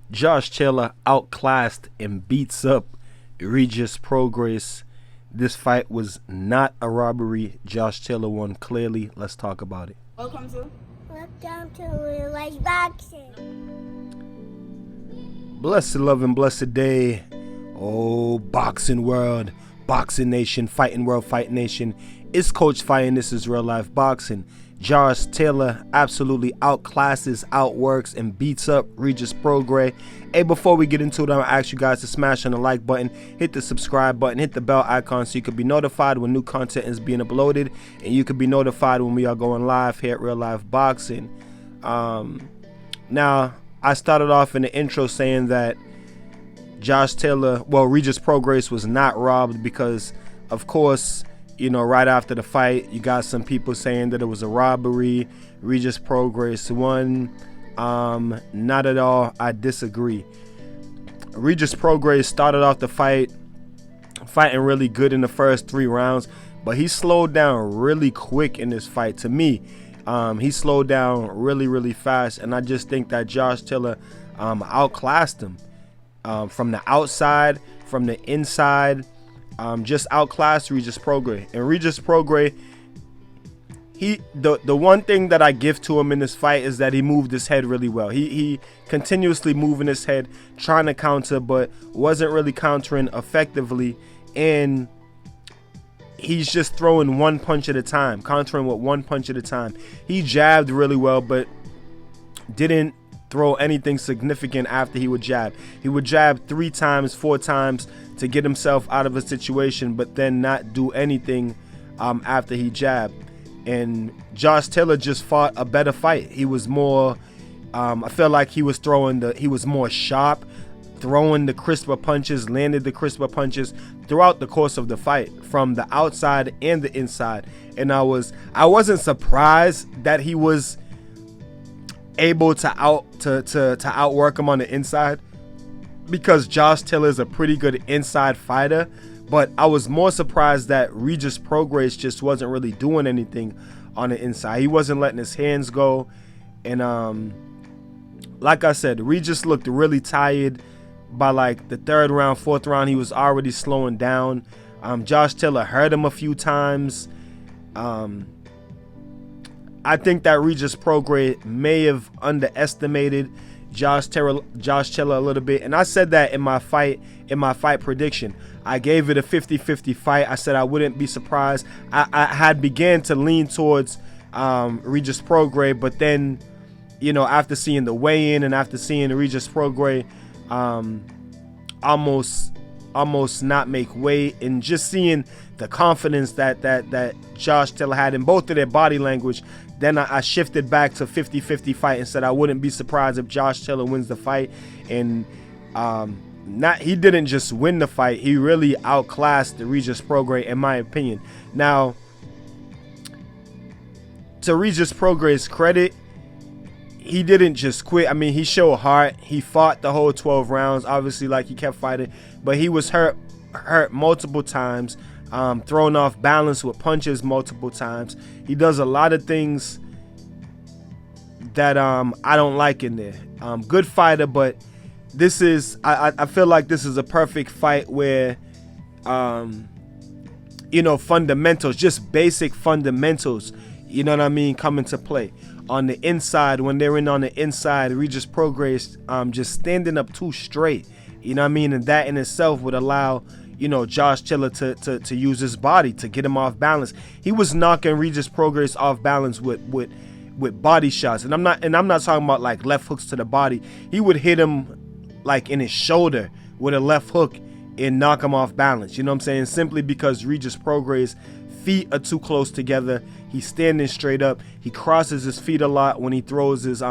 Josh Taylor outclassed and beats up Regis Prograis. This fight was not a robbery. Josh Taylor won clearly. Let's talk about it. Welcome to Real Life Boxing. Blessed love and blessed day. Oh, boxing world, boxing nation, fighting world, fight nation. It's Coach Fire and this is Real Life Boxing. Josh Taylor absolutely outclasses, outworks, and beats up Regis Prograis. Hey, before we get into it, I'm going to ask you guys to smash on the like button, hit the subscribe button, hit the bell icon so you can be notified when new content is being uploaded, and you can be notified when we are going live here at Real Life Boxing. Now, I started off in the intro saying that Regis Prograis was not robbed because, of course, you know, right after the fight, you got some people saying that it was a robbery. Regis Prograis won. Not at all. I disagree. Regis Prograis started off the fighting really good in the first 3 rounds, but he slowed down really quick in this fight. To me, he slowed down really fast, and I just think that Josh Taylor outclassed him from the outside, from the inside. Just outclassed Regis Prograis. And Regis Prograis, the one thing that I give to him in this fight is that he moved his head really well. He continuously moving his head, trying to counter, but wasn't really countering effectively. And he's just throwing one punch at a time, countering with one punch at a time. He jabbed really well, but didn't throw anything significant after he would jab. He would jab 3 times, 4 times to get himself out of a situation, but then not do anything after he jabbed. And Josh Taylor just fought a better fight. He was more, I feel like he was more sharp, throwing the crisper punches, landed the crisper punches throughout the course of the fight, from the outside and the inside. And I wasn't surprised that he was able to outwork him on the inside, because Josh Taylor is a pretty good inside fighter. But I was more surprised that Regis Prograis just wasn't really doing anything on the inside. He wasn't letting his hands go. And like I said, Regis looked really tired by like the 3rd round, 4th round. He was already slowing down. Josh Taylor hurt him a few times. I think that Regis Prograis may have underestimated Josh Taylor a little bit, and I said that in my fight prediction. I gave it a 50-50 fight. I said I wouldn't be surprised. I had began to lean towards Regis Prograis, but then, you know, after seeing the weigh-in and after seeing Regis Prograis almost not make weight, and just seeing the confidence that Josh Taylor had in both of their body language, then I shifted back to 50-50 fight and said I wouldn't be surprised if Josh Taylor wins the fight. And he didn't just win the fight, he really outclassed the Regis Prograis, in my opinion. Now, to Regis Prograis' credit, he didn't just quit. I mean, he showed heart. He fought the whole 12 rounds, obviously, like he kept fighting, but he was hurt multiple times, thrown off balance with punches multiple times. He does a lot of things that I don't like in there. Good fighter, but this is, I feel like this is a perfect fight where you know, fundamentals, just basic fundamentals, you know what I mean, come into play. On the inside, when they're on the inside, Regis Prograis just standing up too straight, you know what I mean, and that in itself would allow, you know, Josh Taylor to use his body to get him off balance. He was knocking Regis Prograis off balance with body shots, and I'm not talking about like left hooks to the body. He would hit him like in his shoulder with a left hook and knock him off balance. You know what I'm saying? Simply because Regis Prograis' feet are too close together. He's standing straight up. He crosses his feet a lot when he throws his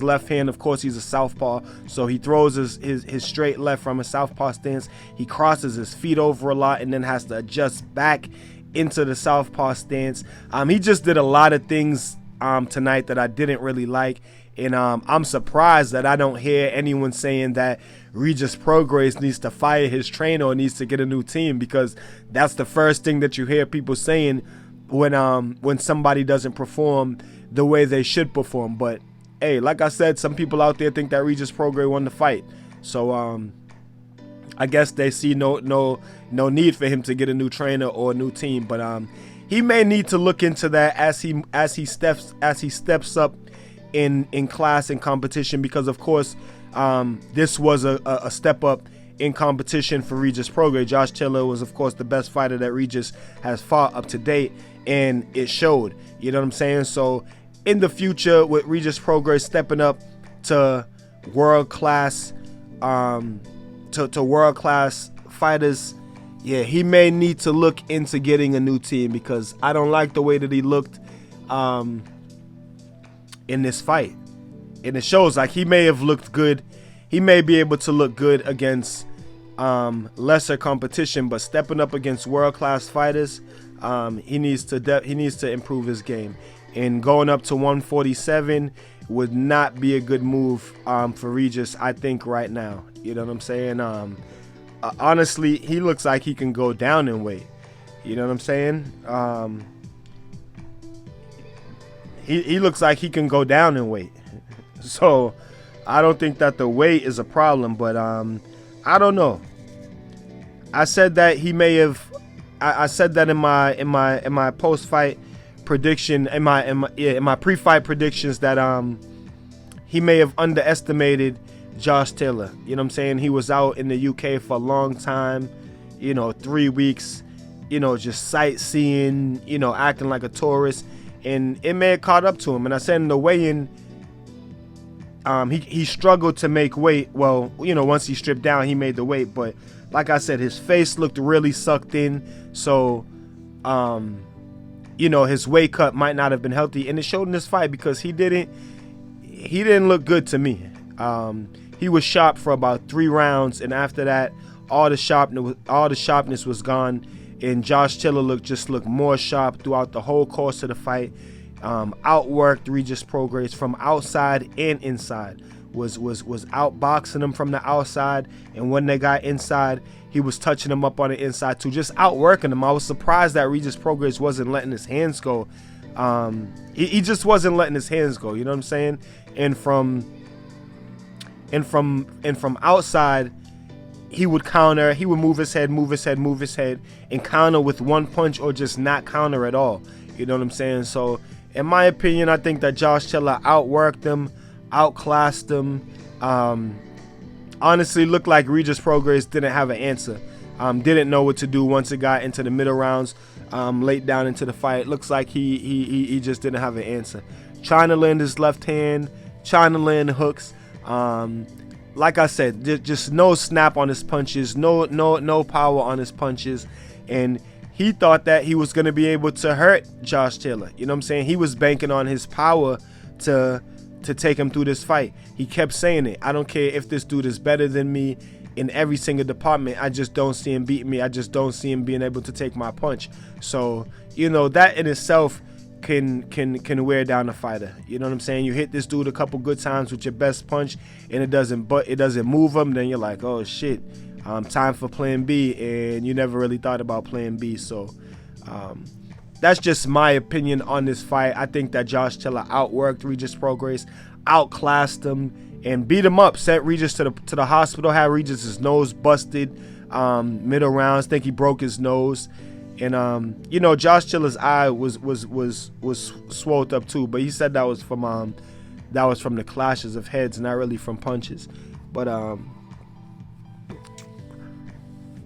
left hand. Of course, he's a southpaw, so he throws his straight left from a southpaw stance. He crosses his feet over a lot and then has to adjust back into the southpaw stance. He just did a lot of things tonight that I didn't really like, and I'm surprised that I don't hear anyone saying that Regis Prograis needs to fire his trainer or needs to get a new team, because that's the first thing that you hear people saying when somebody doesn't perform the way they should perform. But hey, like I said, some people out there think that Regis Prograis won the fight. So I guess they see no need for him to get a new trainer or a new team. But he may need to look into that as he steps up in class and competition, because of course this was a step up in competition for Regis Prograis. Josh Taylor was of course the best fighter that Regis has fought up to date, and it showed. You know what I'm saying? So in the future, with Regis Prograis stepping up to world class to world class fighters, yeah, he may need to look into getting a new team, because I don't like the way that he looked in this fight. And it shows like he may have looked good. He may be able to look good against lesser competition, but stepping up against world class fighters, he needs to improve his game. And going up to 147 would not be a good move for Regis, I think, right now. You know what I'm saying? Honestly, he looks like he can go down in weight. You know what I'm saying? He looks like he can go down in weight. So I don't think that the weight is a problem, but I don't know. I said that he may have. I said that in my post fight prediction, in my pre-fight predictions, that he may have underestimated Josh Taylor. You know what I'm saying? He was out in the UK for a long time, 3 weeks, just sightseeing, acting like a tourist, and it may have caught up to him. And I said in the weigh-in, he struggled to make weight. Well, once he stripped down, he made the weight, but like I said, his face looked really sucked in. So, his weight cut might not have been healthy, and it showed in this fight, because he didn't look good to me. He was sharp for about 3 rounds, and after that, all the sharpness was gone, and Josh Taylor looked more sharp throughout the whole course of the fight. Outworked Regis Prograis from outside and inside. Was outboxing him from the outside, and when they got inside, he was touching him up on the inside too, just outworking him. I was surprised that Regis Prograis wasn't letting his hands go. He just wasn't letting his hands go. You know what I'm saying? And from outside, he would counter. He would move his head, and counter with one punch, or just not counter at all. You know what I'm saying? So, in my opinion, I think that Josh Taylor outworked him, outclassed him. Honestly, looked like Regis Prograis didn't have an answer. Didn't know what to do once it got into the middle rounds, late down into the fight. Looks like he just didn't have an answer. Trying to land his left hand, trying to land hooks. Like I said, just no snap on his punches, no power on his punches, and he thought that he was going to be able to hurt Josh Taylor. You know what I'm saying? He was banking on his power to take him through this fight. He kept saying it. I don't care if this dude is better than me in every single department. I just don't see him beating me. I just don't see him being able to take my punch. So, that in itself can wear down a fighter. You know what I'm saying? You hit this dude a couple good times with your best punch, and it doesn't move him. Then you're like, oh shit, time for plan B, and you never really thought about plan B. So that's just my opinion on this fight. I think that Josh Taylor outworked Regis Prograis, outclassed him, and beat him up. Sent Regis to the hospital. Had Regis' nose busted middle rounds. Think he broke his nose. And Josh Taylor's eye was swelled up too, but he said that was from the clashes of heads, not really from punches. But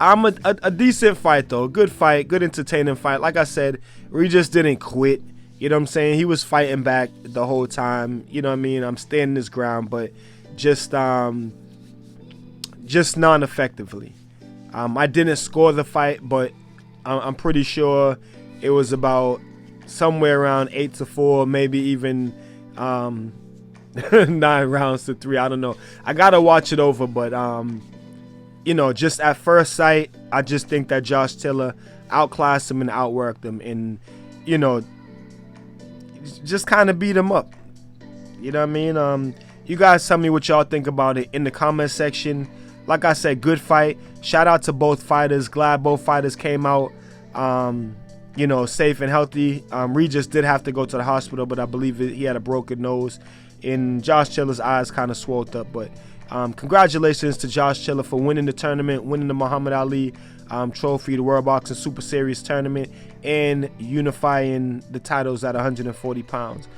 I'm a decent fight though, good fight, good entertaining fight. Like I said, Regis didn't quit. You know what I'm saying? He was fighting back the whole time. You know what I mean? I'm standing his ground, but just non-effectively. I didn't score the fight, but I'm pretty sure it was about somewhere around 8-4, maybe even 9 rounds to 3. I don't know. I gotta watch it over, but just at first sight, I just think that Josh Taylor outclassed him and outworked him, and just kind of beat him up. You know what I mean? You guys tell me what y'all think about it in the comment section. Like I said, good fight. Shout out to both fighters. Glad both fighters came out, safe and healthy. Regis did have to go to the hospital, but I believe he had a broken nose. and Josh Chiller's eyes kind of swelled up. But congratulations to Josh Chiller for winning the tournament, winning the Muhammad Ali trophy, the World Boxing Super Series tournament, and unifying the titles at 140 pounds.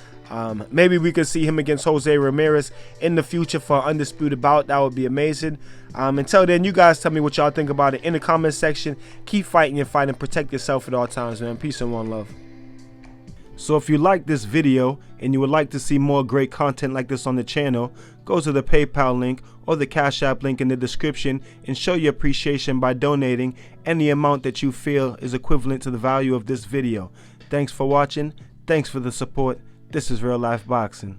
Maybe we could see him against Jose Ramirez in the future for an undisputed bout. That would be amazing. Until then, you guys tell me what y'all think about it in the comment section. Keep fighting your fight and protect yourself at all times, man. Peace and one love. So if you like this video and you would like to see more great content like this on the channel, go to the PayPal link or the Cash App link in the description and show your appreciation by donating any amount that you feel is equivalent to the value of this video. Thanks for watching. Thanks for the support. This is Real Life Boxing.